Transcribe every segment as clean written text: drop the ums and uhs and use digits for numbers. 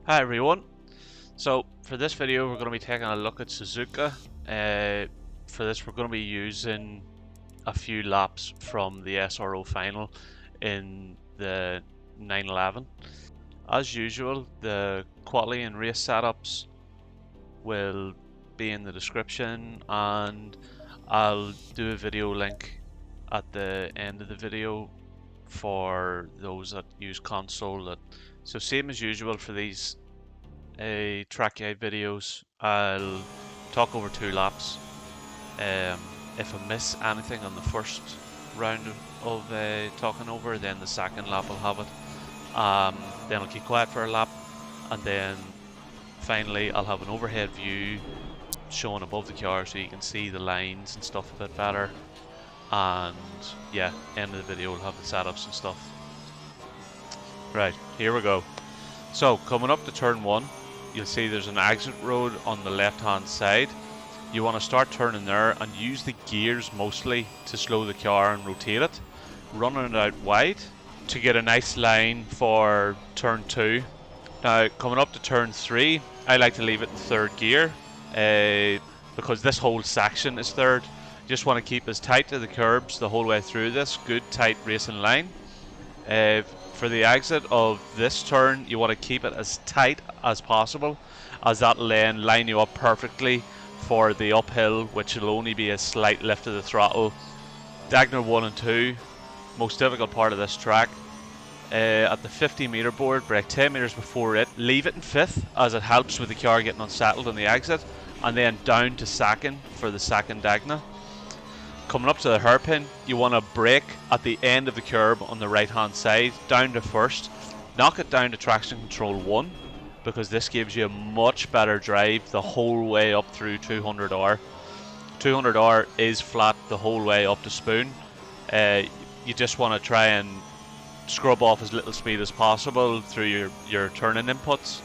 Hi everyone. So for this video we're going to be taking a look at Suzuka. For this we're going to be using a few laps from the SRO final in the 911. As usual, the Quali and race setups will be in the description, and I'll do a video link at the end of the video for those that use console. So same as usual for these track guide videos, I'll talk over 2 laps. If I miss anything on the first round of talking over, then the second lap I'll have it. Then I'll keep quiet for a lap, and then finally I'll have an overhead view showing above the car so you can see the lines and stuff a bit better. And yeah, end of the video we'll have the setups and stuff. Right, here we go. So coming up to turn 1, you'll see there's an exit road on the left hand side. You want to start turning there and use the gears mostly to slow the car and rotate it, running it out wide to get a nice line for turn 2. Now coming up to turn 3, I like to leave it in third gear because this whole section is third. You just want to keep as tight to the curbs the whole way through this good tight racing line. For the exit of this turn, you want to keep it as tight as possible, as that lane line you up perfectly for the uphill, which will only be a slight lift of the throttle. Diagonal 1 and 2, most difficult part of this track. At the 50-meter board, brake 10 meters before it, leave it in 5th as it helps with the car getting unsettled on the exit, and then down to 2nd for the second diagonal. Coming up to the hairpin, you want to brake at the end of the curb on the right hand side, down to 1st. Knock it down to traction control 1, because this gives you a much better drive the whole way up through 200R. 200R is flat the whole way up to spoon. You just want to try and scrub off as little speed as possible through your turning inputs.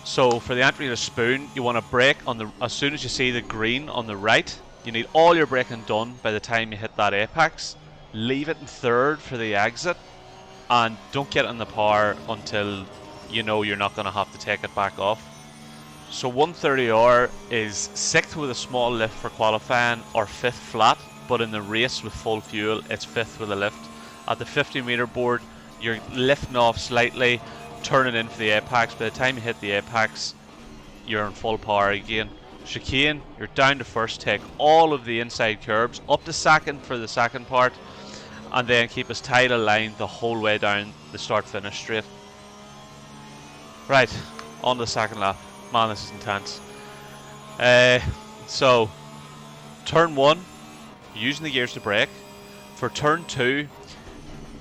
So for the entry to spoon, you want to brake as soon as you see the green on the right. You need all your braking done by the time you hit that apex. Leave it in third for the exit, and don't get in the power until you know you're not going to have to take it back off. So 130R is 6th with a small lift for qualifying, or 5th flat, but in the race with full fuel it's 5th with a lift. At the 50-meter board, you're lifting off slightly, turning in for the apex. By the time you hit the apex, you're in full power again. Chicane, you're down to 1st, take all of the inside curbs up to 2nd for the second part, and then keep as tight a line the whole way down the start finish straight. Right, on to the second lap. Man, this is intense. So turn 1, using the gears to brake. For turn 2,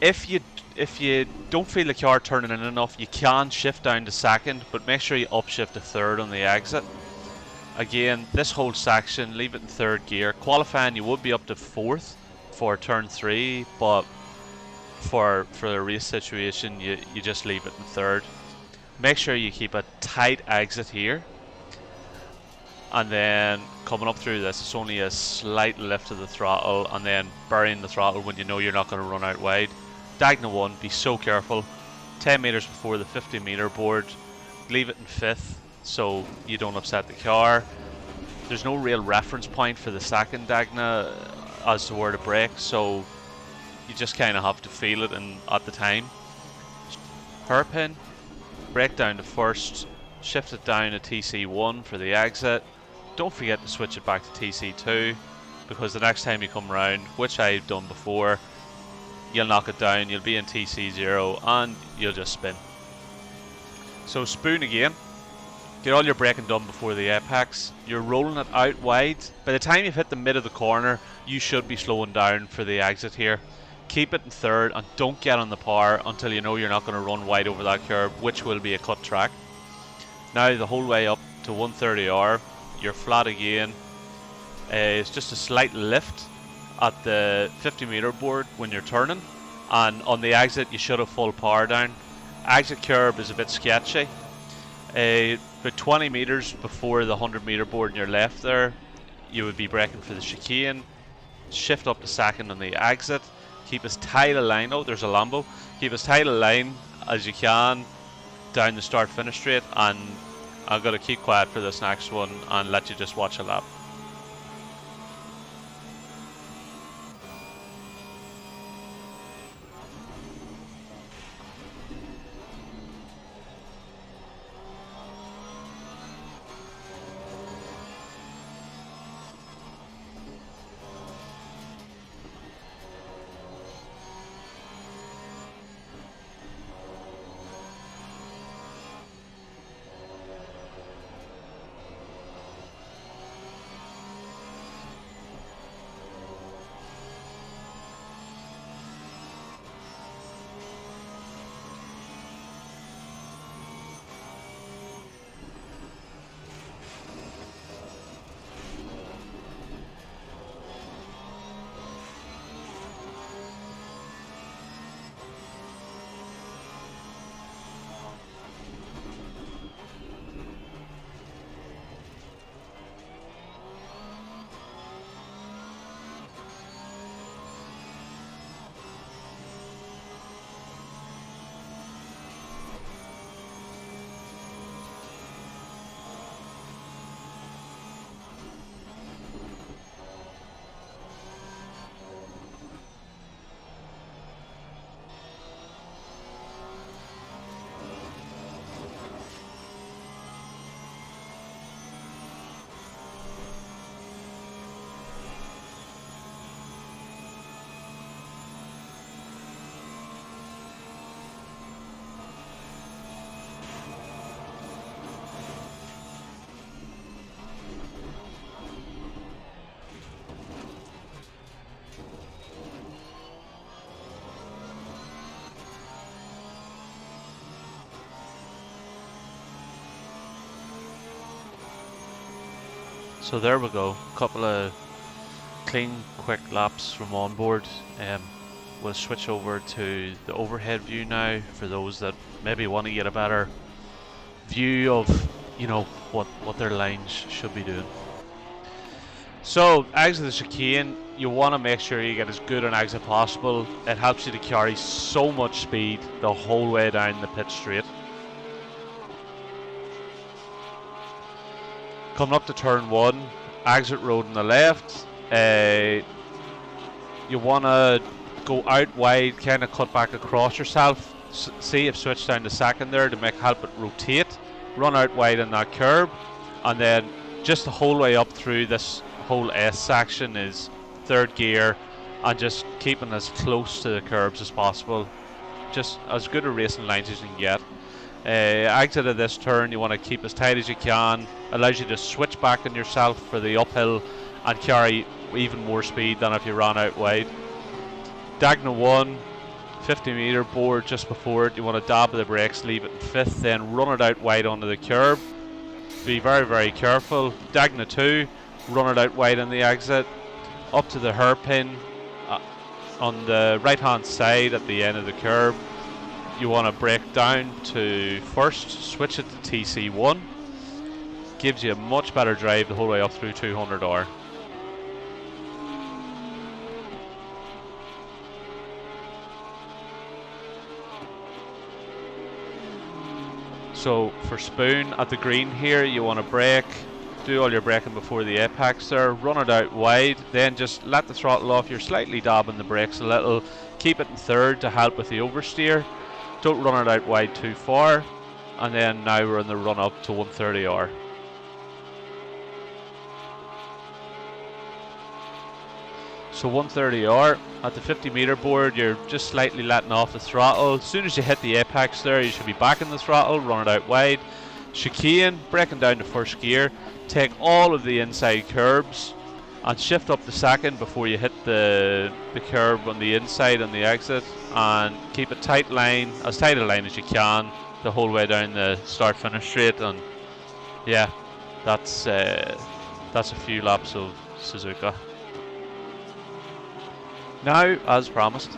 if you don't feel the car turning in enough, you can shift down to 2nd, but make sure you upshift to 3rd on the exit. Again, this whole section, leave it in 3rd gear. Qualifying, you would be up to 4th for turn 3, but for the race situation, you just leave it in 3rd. Make sure you keep a tight exit here. And then coming up through this, it's only a slight lift of the throttle, and then burying the throttle when you know you're not going to run out wide. Diagonal 1, be so careful. 10 meters before the 50-meter board, leave it in 5th so you don't upset the car. There's no real reference point for the second diagonal as to where to brake, so you just kind of have to feel it at the time. Hairpin, brake down to 1st, shift it down to TC1 for the exit. Don't forget to switch it back to TC2, because the next time you come round, which I've done before, you'll knock it down, you'll be in TC0 and you'll just spin. So spoon again. Get all your braking done before the apex. You're rolling it out wide. By the time you've hit the mid of the corner, you should be slowing down for the exit here. Keep it in 3rd and don't get on the power until you know you're not going to run wide over that curb, which will be a cut track. Now the whole way up to 130R, you're flat again. It's just a slight lift at the 50-meter board when you're turning, and on the exit you should have full power down. Exit curb is a bit sketchy. About 20 meters before the 100-meter board on your left there, you would be braking for the chicane. Shift up to 2nd on the exit. Keep as tight a line. Oh, there's a Lambo. Keep as tight a line as you can down the start finish straight, and I'm going to keep quiet for this next one and let you just watch a lap. So there we go, a couple of clean, quick laps from onboard. We'll switch over to the overhead view now for those that maybe want to get a better view of, you know, what their lines should be doing. So, exit the chicane, you want to make sure you get as good an exit possible. It helps you to carry so much speed the whole way down the pit straight. Coming up to turn 1, exit road on the left. You want to go out wide, kind of cut back across yourself. See if switch down to second there to help it rotate. Run out wide in that curb, and then just the whole way up through this whole S section is third gear, and just keeping as close to the curbs as possible. Just as good a racing lines as you can get. Exit of this turn, you want to keep as tight as you can. Allows you to switch back on yourself for the uphill and carry even more speed than if you ran out wide. Diagonal 1, 50-meter board just before it. You want to dab the brakes, leave it in 5th, then run it out wide onto the curb. Be very, very careful. Diagonal 2, run it out wide on the exit. Up to the hairpin on the right-hand side at the end of the curb. You want to brake down to first, switch it to TC1. Gives you a much better drive the whole way up through 200R. So for spoon at the green here, you want to brake, do all your braking before the apex there, run it out wide, then just let the throttle off. You're slightly dabbing the brakes a little, keep it in 3rd to help with the oversteer. Don't run it out wide too far, and then now we're in the run up to 130R. So 130R at the 50-meter board, you're just slightly letting off the throttle. As soon as you hit the apex there, you should be back in the throttle, run it out wide. Chicane, braking down to 1st gear, take all of the inside curbs and shift up to 2nd before you hit the curb on the inside on the exit, and keep a tight line, as tight a line as you can the whole way down the start finish straight. And yeah, that's a few laps of Suzuka. Now, as promised,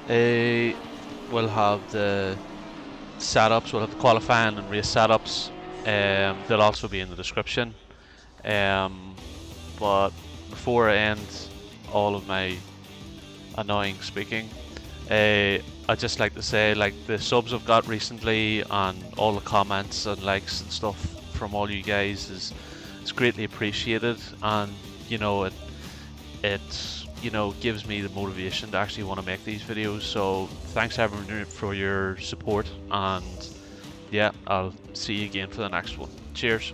we'll have the setups, we'll have the qualifying and race setups. They'll also be in the description. But before I end all of my annoying speaking, I'd just like to say, like, the subs I've got recently and all the comments and likes and stuff from all you guys is greatly appreciated, and you know, it you know, gives me the motivation to actually want to make these videos. So thanks everyone for your support, and yeah, I'll see you again for the next one. Cheers.